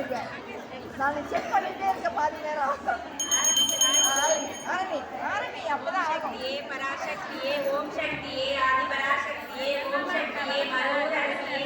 பண்ணிருக்கேன். நான் செக் பண்ணிட்டே இருக்க பாதி நேரம். ஆரம்பி ஆரம்பி அப்பதான் ஆகும். பராசக்தியே ஓம் சக்தியே ஆதி பராசக்தியே ஓம் சக்தியே மரோதரசியே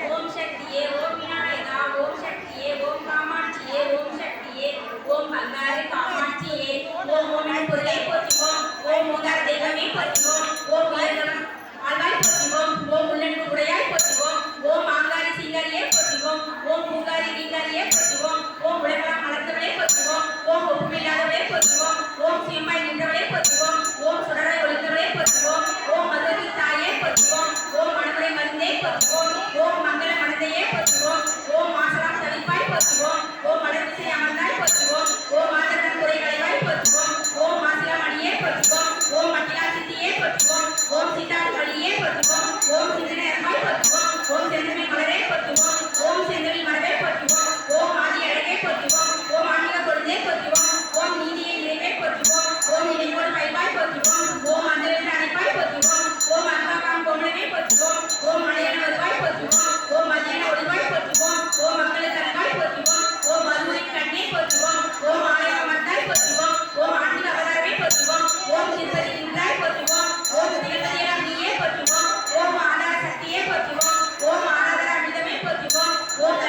ஓம் சக்தியே ஓம் விநாயகா ஓம் சக்தியே ஓம் காமாட்சியே ஓம் சக்தியே ஓம் பங்காரு காமாட்சியே ஓம் உணர் பொருளை போற்றுவோம் ஓம் உணர் தெய்வமே போற்றுவோம் ஓம் உயர்ந்தவன் ஆழ்வாய் போற்றுவோம் ஓம் உள்ளன்பு உடையாய் போற்றுவோம் ஓம் ஆங்காரி சிங்காரியே போற்றுவோம் ஓம் பூங்காரி கீங்காரியே போற்றுவோம் ஓம் உலகெல்லாம் மலர்ந்தவளே போற்றுவோம் ஓம் ஒப்புமில்லாதவளே போற்றுவோம் ஓம் சிம்மாய் நின்றவளே போற்றுவோம் ஓம் சுடரை ஒளிந்தவளே போற்றுவோம் ஓம் மதுரை தாயே போற்றுவோம் ஓம் மனமுறை மருந்தே போற்றுவோம் ஓம் மங்கள மனதையே போற்றுவோம் ஓம் மாசலாம் தவிப்பாய் போற்றுவோம் ஓம் மலர்விசை அமர்ந்தாய் போற்றுவோம் ஓம் மாதவன் குறை களைவாய் போற்றுவோம் ஓம் மாசிலா மணியே போற்றுவோம் ஓம் மட்டிலா சித்தியே போற்றுவோம் ஓம் சீதாடு மணியே போற்றுவோம் ஓம் சிந்தனையமாய் போற்றுவோம் ஓம் செந்தமி மலரே போற்றுவோம் ஓம் செந்தமி மலரே போற்றுவோம் ஓம் ஆதி அழகே போற்றுவோம் ஓம் ஆன்மீக பொழுதே போற்றுவோம் ஓம் நீதியை நிறைவே போற்றுவோம் ஓம் நினைவோடு கைவாய் போற்றுவோம் ஓம் அந்தரின் அணைப்பாய் போற்றுவோம் ஓம் அன்பாகாம் கோமலமே போற்றுவோம் ஓம் மலையான வருவாய் போற்றுவோம் ஓம் மதியான ஒளிவாய் போற்றுவோம் ஓம் மக்களுக்கு அன்பாய் போற்றுவோம் ஓம் மதுரை கண்ணே போற்றுவோம் ஓம் ஆலய மத்தாய் போற்றுவோம் ஓம் ஆன்மீக அவதாரமே போற்றுவோம் ஓம் திருப்பதி நின்றாய் போற்றுவோம் ஓம் திகழ்பதியெல்லாம் நீயே போற்றுவோம் ஓம் ஆதார சக்தியே போற்றுவோம் ஓம் ஆராதர அமிர்தமே போற்றுவோம் ஓம்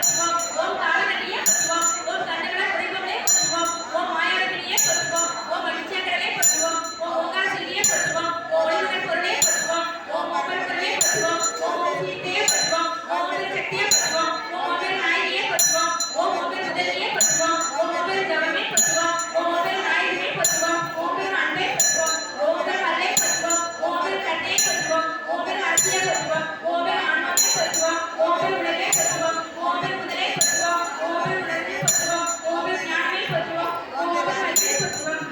பத்துவோம் ஓம் காலகட்டியே பத்துவோம் ஓம் கண்ணுகளை குறைப்பவளே பத்துவோம் ஓம் மாயாவினியே பத்துவோம் ஓம் மகிழ்ச்சியக்கரலே பத்துவோம் ஓம் ஓங்கார சொல்லியே பத்துவோம் ஓம் ஒளிவுடன் பொருளே பத்துவோம் ஓம் ஒவ்வொரு பொருளே பத்துவோம் ஓம் ஓம் சீத்தையே பத்துவோம் ஓம் ஒவ்வொரு சக்தியே பத்துவோம் ஓம் ஒவ்வொரு நாயகியே பத்துவோம் ஓம் ஒவ்வொரு முதலியே பத்துவோம் ஓம் ஒவ்வொரு தவமே பத்துவோம் ஓம் ஒவ்வொரு நாயகியே பத்துவோம் ஓம் ஒவ்வொரு அன்பே பத்துவோம் ஓம் ஒவ்வொரு பல்லே பத்துவோம் ஓம் ஒவ்வொரு கண்ணையே பத்துவோம் ஓம் ஒவ்வொரு அரசியே பத்துவோம் ஓம் ஒவ்வொரு ஆன்மாவே பத்துவோம் ஓம் ஒவ்வொரு உலகே பத்துவோம் ஓம் ஒவ்வொரு முதலே பத்துவோம் ஓம் ஒவ்வொரு உணர்வே பத்துவோம் ஓம் ஒவ்வொரு ஞானமே பத்துவோம் ஓம் ஒவ்வொரு அறிவே பத்துவோம்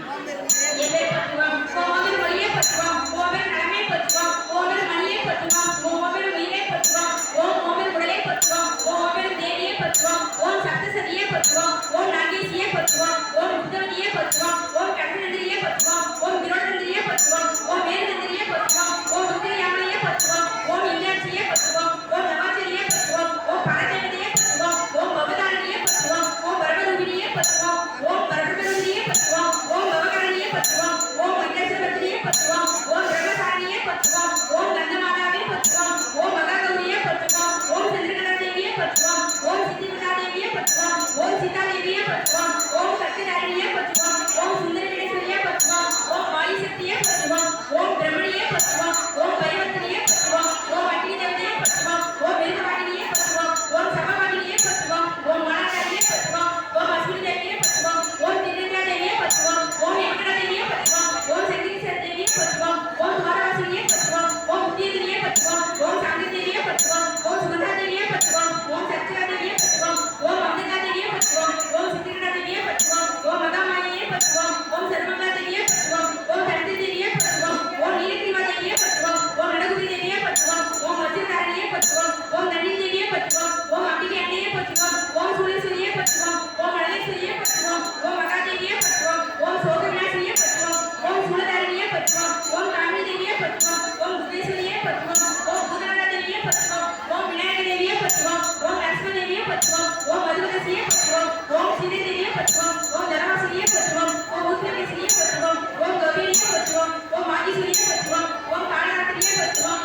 எல்லை பத்துவோம் ஓம் ஒவ்வொரு ஒளியே பத்துவோம் ஓம் ஒவ்வொரு நலமே பத்துவோம் ஓம் ஒவ்வொரு மணியே பத்துவோம் ஓம் ஒவ்வொரு உயிரே பத்துவோம் ஓம் ஒவ்வொரு உடலே பத்துவோம் ஓம் ஒவ்வொரு தேவியே பத்துவோம் ஓம் சப்தசதியே பத்துவோம் ஓம் நாகேசியே பத்துவோம் ஓம் உத்தவதியே பத்துவோம் ஓம் கடனந்திரியே பத்துவோம் ஓம் விரோதந்திரியே பத்துவோம் ஓம் வேதந்திரியே பத்துவோம் ஓம் உத்திரயாமலையே பத்துவோம் ஓம் இந்தியாட்சியே பத்துவோம் ஓம் நவாச்சரியே பத்துவோம் ஓம் பரதேவதையே பத்துவோம் ஓம் பவதாரணியே பத்துவோம் ஓம் பரமரூபிணியே பத்துவோம் ஓம் பரமரூபிணியே பத்துவோம் ஓம் பவகரணியே பத்துவோம் ஓம் மகேஸ்வரத்தியே பத்துவோம் ஓம் பிரம்மசாரியே பத்துவோம் ஓம் கந்தமாதாவே பத்துவோம் ஓம் மகாகௌரியே பத்துவோம் ஓம் சந்திரகலாதேவியே பத்துவோம் ஓம் சித்திவிதாதேவியே பத்துவோம் ஓம் சீதாதேவியே பத்துவோம் ஓம் சத்யதாரிணியே பத்துவோம் ஓம் சுந்தரவேஸ்வரியே பத்துவோம் ஓம் வாயுசக்தியே பத்துவோம் ஓம் பிரம்மணியே பத்துவோம் ஓம் பைவர்த்தனியே பத்துவோம் ஓம் அக்னி தேவதையே பத்துவோம் ஓம் மிருகவாகினியே பத்துவோம் ஓம் சமவாகினியே பத்துவோம் ஓம் மலராடியே பத்துவோம் ஓம் அஸ்வினி தேவியே பத்துவோம் ஓம் திரிந்திரா தேவியே பத்துவோம் ஓம் வெங்கடா தேவியே பத்துவோம் ஓம் சங்கீஸ்வர தேவியே பத்துவோம் ஓம் துவாரவாசினியே பத்துவோம் ஓம் உத்தியதினியே பத்துவோம் ஓம் சாந்தி தேவியே பத்துவோம் ஓம் சுகந்தா தேவியே பத்துவோம் ஓம் சத்யா தேவியே பத்துவோம் ஓம் அம்பிகா தேவியே பத்துவோம் ஓம் சித்திரா தேவியே பத்துவோம் ஓம் மகாமாயியே பத்துவோம் ஓம் சர்வமங்கா தேவியே பத்துவோம் ஓம் கருதி தேவியே பத்துவோம் ஓம் நீலகிரிவா தேவியே பத்துவோம் ஓம் நடகுதி தேவியே பத்துவோம் ஓம் வஜ்ரதாரணியே பத்துவோம் ஓம் தண்ணி தேவியே பத்துவோம் ஓம் அம்பிகை அண்ணையே பத்துவோம் ஓம் சூரியசூரியே பத்துவோம் ஓம் மழலேஸ்வரியே பத்துவோம் ஓம் மகாதேவியே பத்துவோம் ஓம் சோகவிநாசினியே பத்துவோம் ஓம் சூலதாரணியே பத்துவோம் ஓம் காமினி தேவியே பத்துவோம் ஓம் புதேஸ்வரியே பத்துவோம் ஓம் பூதநாதா தேவியே பத்துவோம் ஓம் விநாயக தேவியே பத்துவோம் ஓம் லட்சுமி தேவியே பத்துவோம் ஓம் மதுரகசியே பத்துவோம் ஓம் சீதை தேவியே பத்துவோம் ஓம் தனவாசினியே பத்துவோம் ஓம் உத்திரகேசினியே பத்துவோம் ஓம் கௌரியே பத்துவோம் ஓம் மாகீஸ்வரியே பத்துவோம் ஓம் காலராத்திரியே பத்துவோம்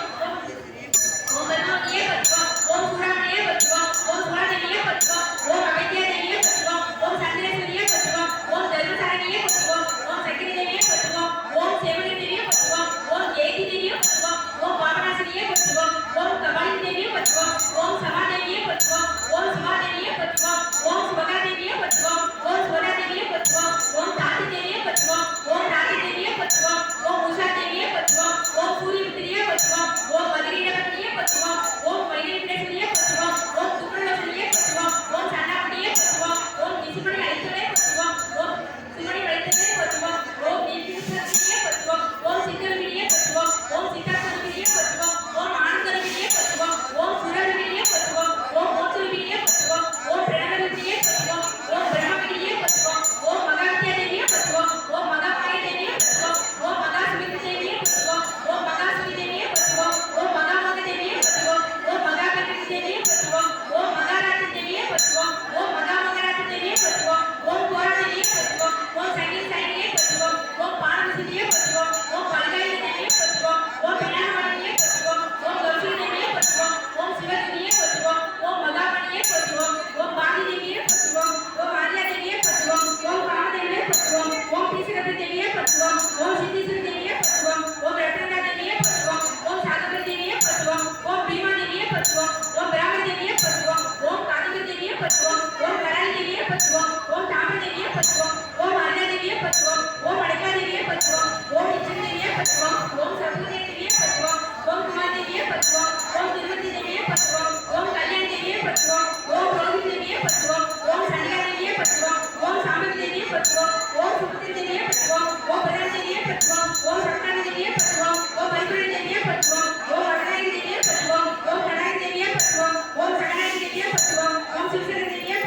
ஓம் பத்மாவதியே பத்துவோம் ஓம் சூடாமணியே பத்துவோம் ஓம் சூடாதேவியே பத்துவோம் ஓம் அவைத்தியா தேவியே பத்துவோம் ஓம் சந்திரேஸ்வரியே பத்துவோம் ஓம் தர்மசாரணியே பத்துவோம் ஓம் சக்கிரி தேவியே பத்துவோம் ஓம் சேவகி தேவியே பத்துவோம் ஓம் ஜெயதி தேவியே பத்துவோம் ஓம் பாபநாசினியே பத்துவோம் ஓம் கபாலி தேவியே பத்துவோம் ஓம் சமாதேவியே பத்துவோம் ஓம் சுமாதேவியே பத்துவோம் ஓம் சுபகா தேவியே பத்துவோம் ஓம் சுவரா தேவியே பத்துவோம் ஓம் தாத்தி தேவியே பத்துவோம் ஓம் தாத்தி தேவியே பத்துவோம் ஓம் உஷா தேவியே பத்துவோம் ஓம் சூரியபுத்திரியே பத்துவோம் ஓம் மதுரீடபத்திரியே பத்துவோம் ஓம் வைரவிடேஸ்வரியே பத்துவோம் ஓம் சுப்ரலோசனியே பத்துவோம் ஓம் சன்னாபதியே பத்துவோம் ஓம் நிசிமணி அழைத்தலே பத்துவோம் ஓம் சிமணி அழைத்தலே பத்துவோம் ஓம் நீதிசுரத்தியே பத்துவோம் ஓம் சித்தரவிடியே பத்துவோம் ஓம் சித்தாசுரவிடியே பத்துவோம் ஓம் ஆனந்தரவிடியே பத்துவோம் ஓம் சுரவிடியே பத்துவோம் ஓம் மோட்சவிடியே பத்துவோம் ஓம் பிரணவவிடியே பத்துவோம் ஓம் பிரம்மவிடியே பத்துவோம் ஓம் மகாவித்யா தேவியே பத்துவோம் ஓம் மகாமாய தேவியே பத்துவோம் ஓம் மகாசுமித்ர தேவியே பத்துவோம் ஓம் மகாசுரி தேவியே பத்துவோம் ஓம் மகாமோக தேவியே பத்துவோம் ஓம் மகாகணபதி தேவியே பத்துவோம் ஓம் மகாராஜ தேவியே பத்துவோம் ஓம் மகாமகராஜ தேவியே பத்துவோம் ஓம் கோரா தேவியே பத்துவோம் ஓம் சங்கீத சாயினியே பத்துவோம் ஓம் பாரமசிதியே பத்துவோம் ஓம் பலகாய தேவியே பத்துவோம் ஓம் பிரணாமணியே பத்துவோம் ஓம் கௌரி தேவியே பத்துவோம் ஓம் சிவதேவியே பத்துவோம் ஓம் மகாமணியே பத்துவோம் ஓம் பாதி தேவியே பத்துவோம் ஓம் ஆர்யா தேவியே பத்துவோம் ஓம் காமதேவியே பத்துவோம் ஓம் பீசகபதி தேவியே பத்துவோம் ஓம் சித்தீஸ்வரி தேவியே பத்துவோம் ஓம் ரத்னகா தேவியே பத்துவோம் ஓம் சாகபதி தேவியே பத்துவோம் ஓம் பீமா தேவியே பத்துவோம் ஓம் பிராமண தேவியே பத்துவோம் ஓம் காதிபதி தேவியே பத்துவோம் ஓம் கராளி தேவியே பத்துவோம் ஓம் தாமர தேவியே பத்துவோம் ஓம் அருணா தேவியே பத்துவோம் ஓம் அடக்கா தேவியே பத்துவோம் ஓம் நிச்சய தேவியே பத்துவோம் ஓம் சரஸ்வதி தேவியே பத்துவோம் ஓம் குமார் தேவியே பத்துவோம் ஓம் திருமதி தேவியே பத்துவோம் ஓம் கல்யாண தேவியே பத்துவோம் ஓம் ரோஹிணி தேவியே பத்துவோம் ஓம் சனிகா தேவியே பத்துவோம் ஓம் சாமதி தேவியே பத்துவோம் ஓம் சுபத்திரி தேவியே பத்துவோம் ஓம் பிரதான தேவியே பத்துவோம் ஓம் சத்தான தேவியே பத்துவோம் ஓம் பரிபுரண தேவியே பத்துவோம் ஓம் வரதாயி தேவியே பத்துவோம் ஓம் கடாயி தேவியே பத்துவோம் ஓம் சகனாயி தேவியே பத்துவோம் ஓம் சிவசேன தேவியே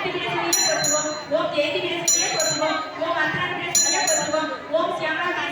முக்தி விடசனையை போற்றுவோம் ஓம் ஜெயதி விடசனையை போற்றுவோம் ஓம் அந்தரன் விடசனையை போற்றுவோம் ஓம் சியாமலா